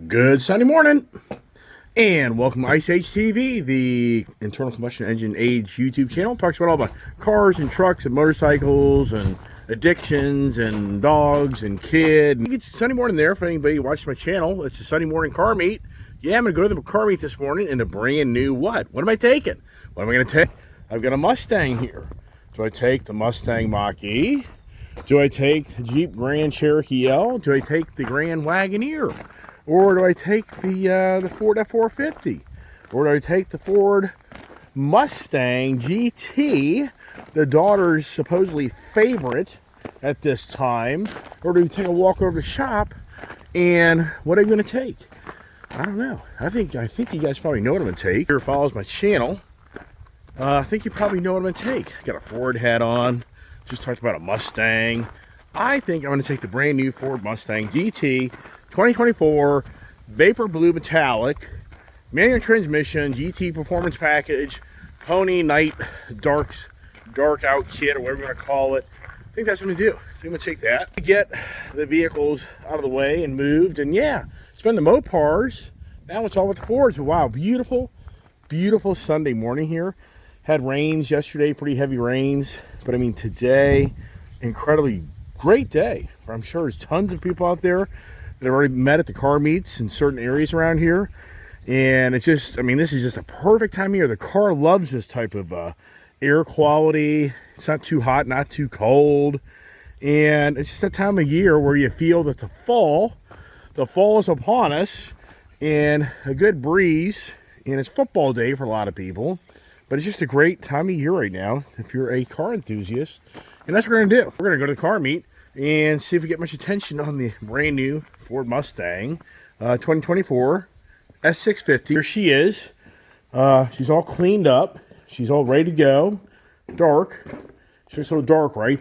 Good Sunday morning, and welcome to Ice Age TV, the internal combustion engine age YouTube channel. Talks about all about cars and trucks and motorcycles and addictions and dogs and kids. It's Sunday morning there. For anybody watching my channel, it's a Sunday morning car meet. Yeah, I'm going to go to the car meet this morning in a brand new what? What am I taking? What am I going to take? I've got a Mustang here. Do I take the Mustang Mach-E? Do I take the Jeep Grand Cherokee L? Do I take the Grand Wagoneer? Or do I take the Ford F-450? Or do I take the Ford Mustang GT, the daughter's supposedly favorite at this time? Or do we take a walk over to the shop, and what are you going to take? I don't know. I think you guys probably know what I'm going to take. Who follows my channel, I think you probably know what I'm going to take. Got a Ford hat on. Just talked about a Mustang. I think I'm going to take the brand new Ford Mustang GT 2024 Vapor Blue Metallic manual transmission GT performance package Pony Night dark out kit, or whatever you want to call it. I think that's what I'm going to do. So I'm going to take that to get the vehicles out of the way and moved, and yeah, spend the Mopars. Now it's all with the Fords. Wow, beautiful Sunday morning here. Had rains yesterday, pretty heavy rains, but I mean today, incredibly great day. I'm sure there's tons of people out there that have already met at the car meets in certain areas around here. And it's just, I mean, this is just a perfect time of year. The car loves this type of air quality. It's not too hot, not too cold. And it's just that time of year where you feel that the fall is upon us, and a good breeze. And it's football day for a lot of people. But it's just a great time of year right now if you're a car enthusiast. And that's what we're going to do. We're going to go to the car meet and see if we get much attention on the brand new Ford Mustang 2024 S650. Here she is. She's all cleaned up. She's all ready to go. Dark. She looks a little dark, right?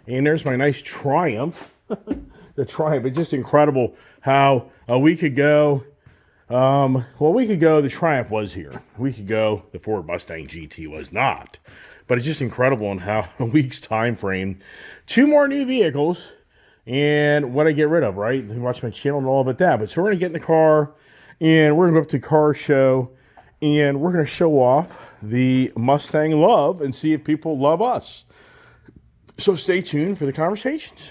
And there's my nice Triumph. The Triumph. It's just incredible how a week ago, the Triumph was here. A week ago, the Ford Mustang GT was not. But it's just incredible in how a week's time frame, 2 more new vehicles, and what I get rid of, right? You can watch my channel and all about that. But so we're going to get in the car, and we're going to go up to the car show, and we're going to show off the Mustang love and see if people love us. So stay tuned for the conversations.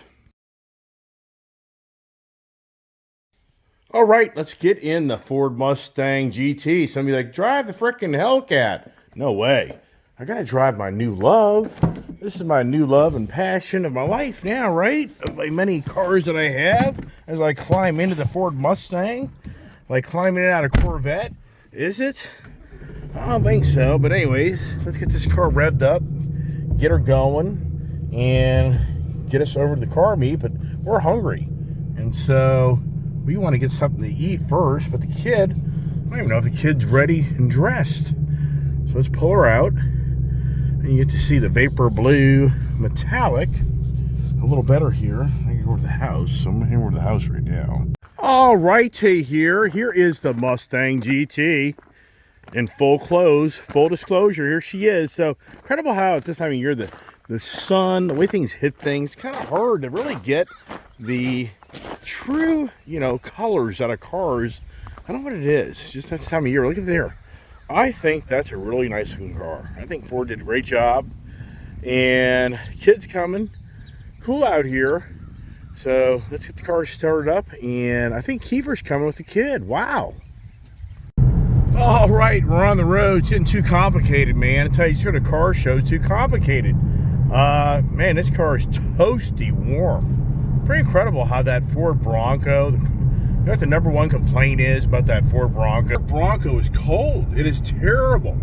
All right, let's get in the Ford Mustang GT. Some of you like, drive the frickin' Hellcat. No way. I gotta drive my new love. This is my new love and passion of my life now, right? Of my many cars that I have, as I climb into the Ford Mustang, like climbing out a Corvette. Is it? I don't think so. But anyways, let's get this car revved up, get her going, and get us over to the car meet. But we're hungry, and so we want to get something to eat first. But the kid, I don't even know if the kid's ready and dressed. So let's pull her out. And you get to see the Vapor Blue Metallic a little better here. I can go to the house, so I'm here to the house right now. All righty, here is the Mustang GT in full clothes, full disclosure. Here she is. So incredible how at this time of year the sun, the way things hit things, kind of hard to really get the true, colors out of cars. I don't know what it is. Just that time of year. Look at there. I think that's a really nice looking car. I think Ford did a great job. And kids coming. Cool out here. So let's get the car started up. And I think Kiefer's coming with the kid. Wow. All right, we're on the road. It's getting too complicated, man. I tell you, the car show is too complicated. Man, this car is toasty warm. Pretty incredible how that Ford Bronco, you know what the number one complaint is about that Ford Bronco? The Bronco is cold. It is terrible.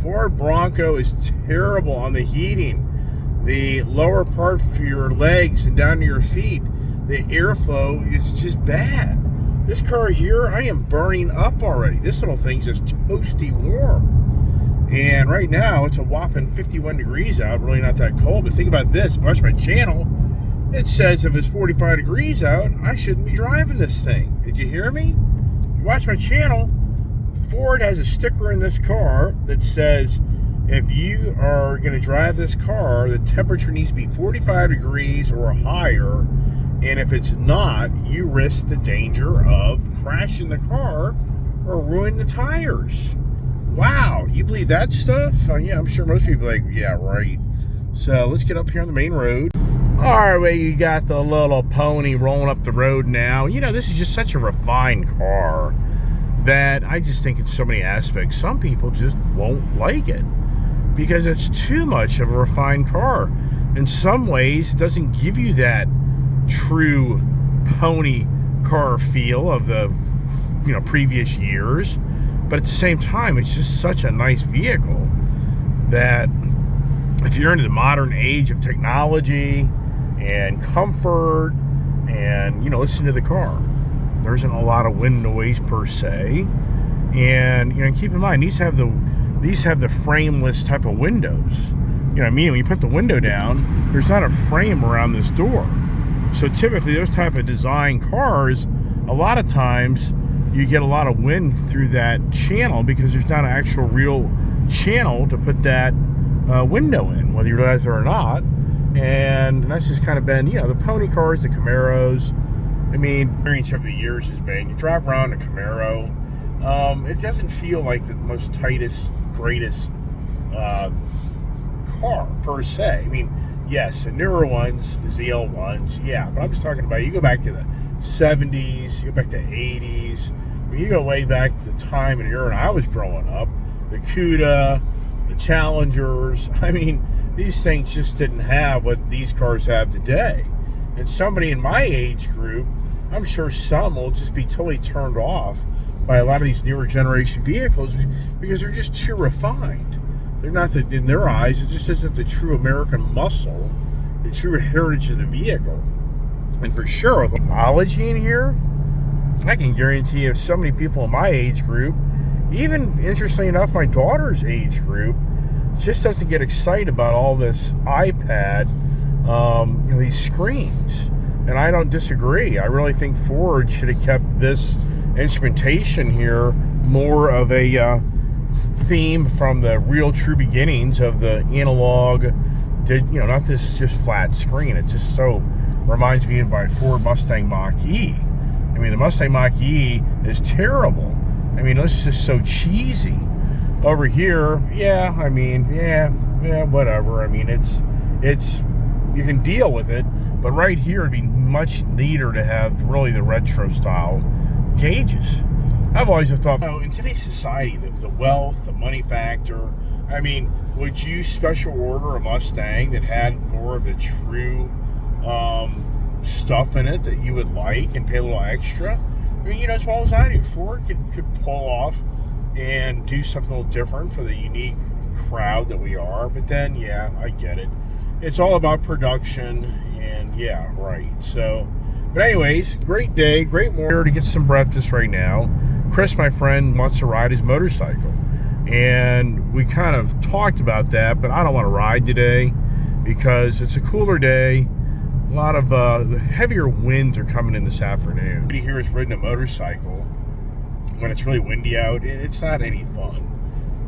Ford Bronco is terrible on the heating. The lower part for your legs and down to your feet, the airflow is just bad. This car here, I am burning up already. This little thing's just toasty warm. And right now, it's a whopping 51 degrees out. Really not that cold. But think about this. Watch my channel. It says if it's 45 degrees out, I shouldn't be driving this thing. Did you hear me? If you watch my channel, Ford has a sticker in this car that says if you are going to drive this car, the temperature needs to be 45 degrees or higher. And if it's not, you risk the danger of crashing crashing the car or ruining the tires. Wow, you believe that stuff? Yeah, I'm sure most people are like, yeah, right. So let's get up here on the main road. All right, well, you got the little pony rolling up the road now. You know, this is just such a refined car that I just think in so many aspects, some people just won't like it because it's too much of a refined car. In some ways, it doesn't give you that true pony car feel of the, you know, previous years. But at the same time, it's just such a nice vehicle that if you're into the modern age of technology and comfort and, you know, listen to the car, there isn't a lot of wind noise per se. And, you know, keep in mind, these have the frameless type of windows. You know what I mean? When you put the window down, there's not a frame around this door. So typically those type of design cars, a lot of times you get a lot of wind through that channel because there's not an actual real channel to put that window in, whether you realize it or not. And that's just kind of been, you know, the pony cars, the Camaros. I mean, experience over the years has been, you drive around a Camaro, it doesn't feel like the most tightest, greatest car per se. I mean, yes, the newer ones, the ZL1s, yeah, but I'm just talking about, you go back to the 70s, you go back to 80s, I mean, you go way back to the time and era when I was growing up, the Cuda, the Challengers. I mean, these things just didn't have what these cars have today. And somebody in my age group, I'm sure some will just be totally turned off by a lot of these newer generation vehicles because they're just too refined. They're not, in their eyes, it just isn't the true American muscle, the true heritage of the vehicle. And for sure, with technology in here, I can guarantee you so many people in my age group, even interestingly enough, my daughter's age group, just doesn't get excited about all this iPad, you know, these screens. And I don't disagree. I really think Ford should have kept this instrumentation here more of a theme from the real true beginnings of the analog, you know, not this just flat screen. It just so reminds me of my Ford Mustang Mach-E. I mean, the Mustang Mach-E is terrible. I mean, it's just so cheesy. Over here, yeah, I mean, yeah, whatever. I mean, it's you can deal with it, but right here it'd be much neater to have really the retro style gauges. I've always thought, you know, in today's society, the wealth, the money factor, I mean, would you special order a Mustang that had more of the true stuff in it that you would like and pay a little extra? I mean, you know, as well as I do, Ford could pull off and do something a little different for the unique crowd that we are. But then, yeah, I get it. It's all about production, and yeah, right. So, but anyways, great day, great morning. Here to get some breakfast right now. Chris, my friend, wants to ride his motorcycle, and we kind of talked about that, but I don't want to ride today because it's a cooler day. A lot of the heavier winds are coming in this afternoon. Everybody here has ridden a motorcycle when it's really windy out. It's not any fun.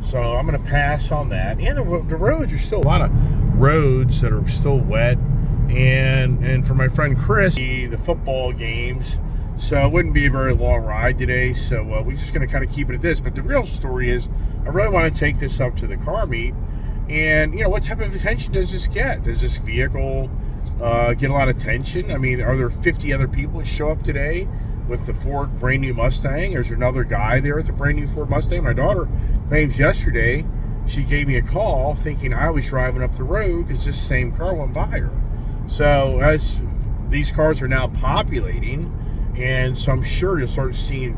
So I'm going to pass on that. And the roads are still a lot of roads that are still wet. And for my friend Chris, the football games. So it wouldn't be a very long ride today. So we're just going to kind of keep it at this. But the real story is I really want to take this up to the car meet. And, you know, what type of attention does this get? Does this vehicle get a lot of attention? I mean, are there 50 other people that show up today with the Ford brand new Mustang? Or is there another guy there with the brand new Ford Mustang? My daughter claims yesterday she gave me a call thinking I was driving up the road because this same car went by her. So as these cars are now populating, and so I'm sure you'll start seeing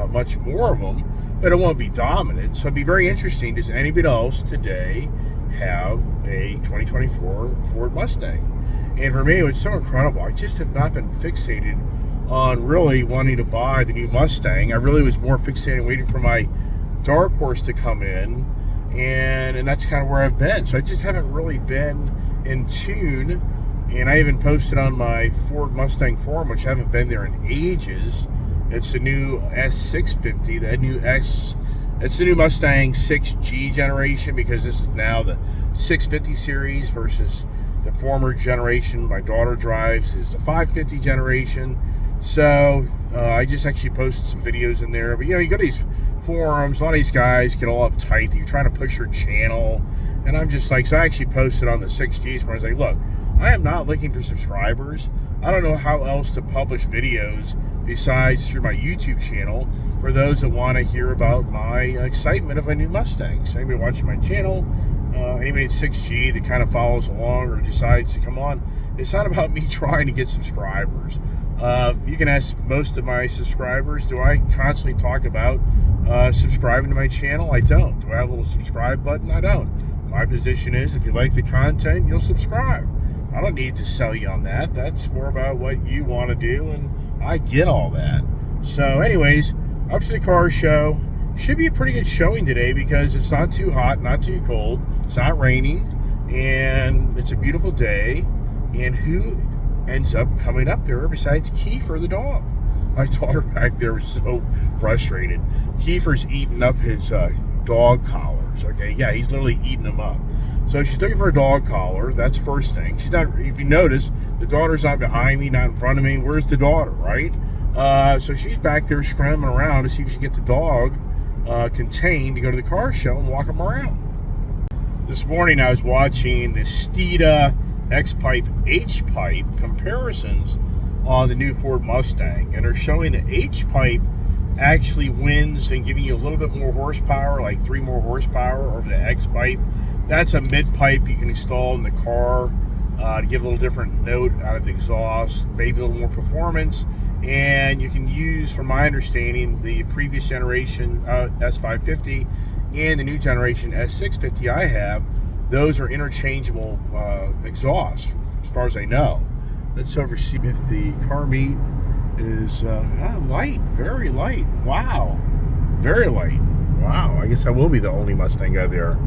much more of them, but it won't be dominant. So it'd be very interesting. Does anybody else today have a 2024 Ford Mustang? And for me, it was so incredible. I just have not been fixated on really wanting to buy the new Mustang. I really was more fixated waiting for my dark horse to come in, and that's kind of where I've been. So I just haven't really been in tune. And I even posted on my Ford Mustang forum, which I haven't been there in ages. It's the new S650, it's the new Mustang 6G generation, because this is now the 650 series versus the former generation my daughter drives is the 550 generation. So I just actually posted some videos in there. But you know, you go to these forums, a lot of these guys get all uptight that you're trying to push your channel. And I'm just like, so I actually posted on the 6Gs where I was like, look, I am not looking for subscribers. I don't know how else to publish videos besides through my YouTube channel for those that want to hear about my excitement of a new Mustang. So anybody watching my channel, anybody in 6G that kind of follows along or decides to come on, it's not about me trying to get subscribers. You can ask most of my subscribers, do I constantly talk about subscribing to my channel? I don't. Do I have a little subscribe button? I don't. My position is if you like the content, you'll subscribe. I don't need to sell you on that. That's more about what you want to do, and I get all that. So anyways, up to the car show. Should be a pretty good showing today because it's not too hot, not too cold. It's not raining, and it's a beautiful day. And who ends up coming up there besides Kiefer the dog? My daughter back there was so frustrated. Kiefer's eating up his dog collars. Okay, yeah, he's literally eating them up. So she's looking for a dog collar. That's the first thing. She's not. If you notice, the daughter's not behind me, not in front of me. Where's the daughter, right? So she's back there scrambling around to see if she can get the dog contained to go to the car show and walk him around. This morning I was watching the Steeda X-Pipe H-Pipe comparisons on the new Ford Mustang, and they're showing the H-Pipe actually wins and giving you a little bit more horsepower, like 3 more horsepower over the X-Pipe. That's a mid-pipe you can install in the car to give a little different note out of the exhaust, maybe a little more performance. And you can use, from my understanding, the previous generation S550 and the new generation S650 I have. Those are interchangeable exhausts, as far as I know. Let's oversee if the car meat is light, very light. Wow, very light. Wow, I guess I will be the only Mustang guy there.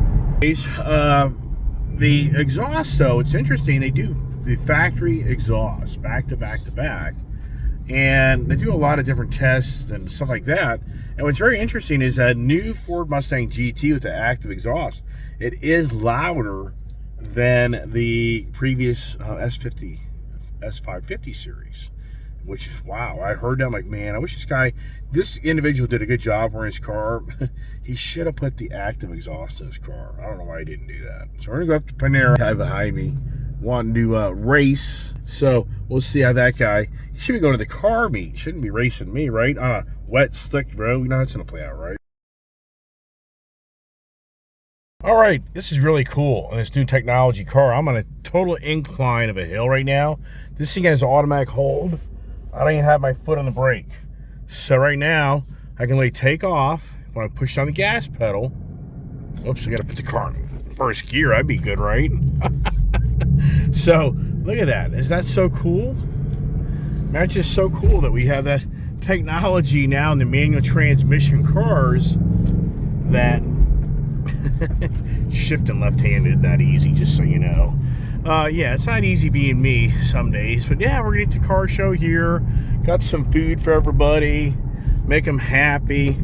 The exhaust, though, it's interesting. They do the factory exhaust back to back to back, and they do a lot of different tests and stuff like that. And what's very interesting is that new Ford Mustang GT with the active exhaust, it is louder than the previous S550 series, which is wow. I heard that, I'm like, man, I wish this individual did a good job for his car. He should have put the active exhaust in his car. I don't know why he didn't do that. So we're gonna go up to Panera, guy behind me wanting to race. So we'll see how that guy, he should be going to the car meet. Shouldn't be racing me, right? On a wet, slick road. You know that's gonna play out, right? All right, this is really cool on this new technology car. I'm on a total incline of a hill right now. This thing has automatic hold. I don't even have my foot on the brake. So right now, I can take off. When I push down the gas pedal, oops, I gotta put the car in first gear. That'd be good, right? So look at that. Isn't that so cool? That's just so cool that we have that technology now in the manual transmission cars that shifting left-handed that easy, just so you know. Yeah, it's not easy being me some days, but yeah, we're gonna get the car show here. Got some food for everybody, make them happy.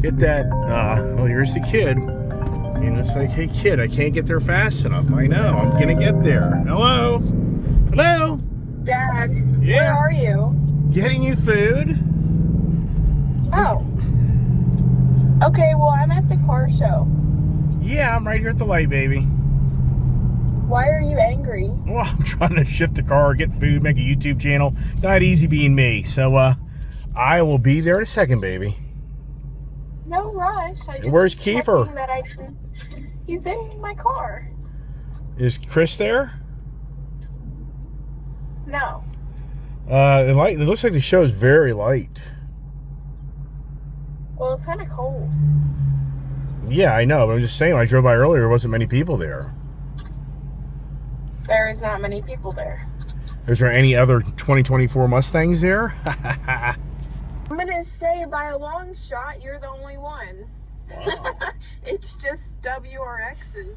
Get that, well, here's the kid. You know, it's like, hey kid, I can't get there fast enough. I know, I'm gonna get there. Hello? Hello? Dad, Yeah. where are you? Getting you food. Oh. Okay, well, I'm at the car show. Yeah, I'm right here at the light, baby. Why are you angry? Well, I'm trying to shift the car, get food, make a YouTube channel. Not easy being me. So, I will be there in a second, baby. No rush. Where's Kiefer? He's in my car. Is Chris there? No. It looks like the show is very light. Well, it's kind of cold. Yeah, I know, but I'm just saying, when I drove by earlier, there wasn't many people there. There is not many people there. Is there any other 2024 Mustangs there? I'm going to say by a long shot, you're the only one. Wow. It's just WRXs.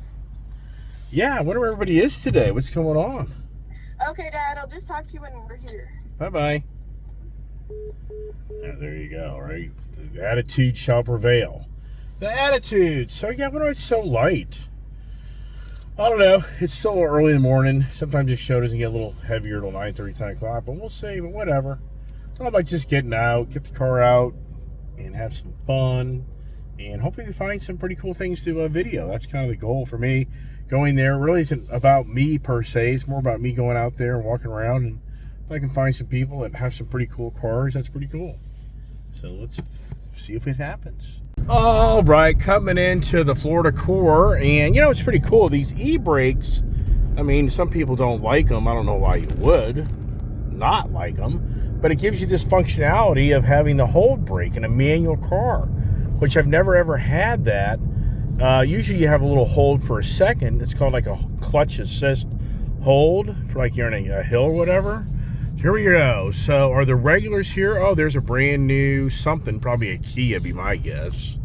Yeah, I wonder where everybody is today. What's going on? Okay, Dad, I'll just talk to you when we're here. Bye-bye. Yeah, there you go, right? The attitude shall prevail. The attitude. So, yeah, I wonder why it's so light. I don't know. It's still early in the morning. Sometimes this show doesn't get a little heavier till 9:30, 10 o'clock, but we'll see. But whatever. It's all about just getting out, get the car out, and have some fun. And hopefully we find some pretty cool things to video. That's kind of the goal for me. Going there really isn't about me per se. It's more about me going out there and walking around. And if I can find some people that have some pretty cool cars, that's pretty cool. So let's see if it happens. All right, coming into the Florida Core. And, you know, it's pretty cool. These e-brakes, I mean, some people don't like them. I don't know why you would not like them. But it gives you this functionality of having the hold brake in a manual car, which I've never ever had that. Usually you have a little hold for a second. It's called like a clutch assist hold for like you're in a hill or whatever. Here we go. So are the regulars here? Oh, there's a brand new something, probably a Kia, be my guess.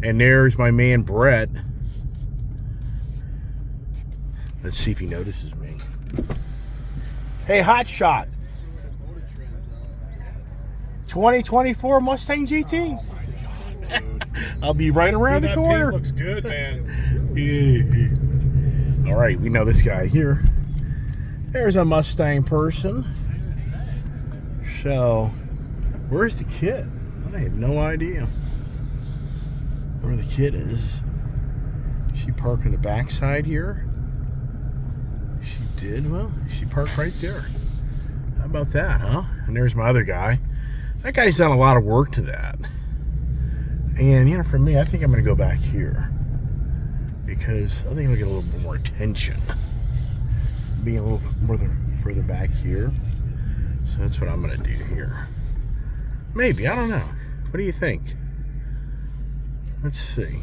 And there's my man Brett. Let's see if he notices me. Hey, Hot Shot. 2024 Mustang GT. I'll be right around the corner. Looks good, man. All right, we know this guy here. There's a Mustang person. So, where's the kid? I have no idea where the kid is. She parked in the backside here. She did. Well, she parked right there. How about that, huh? And there's my other guy. That guy's done a lot of work to that. And, you know, for me, I think I'm going to go back here. Because I think I'll get a little bit more attention. Being a little further back here. So that's what I'm going to do here. Maybe. I don't know. What do you think? Let's see.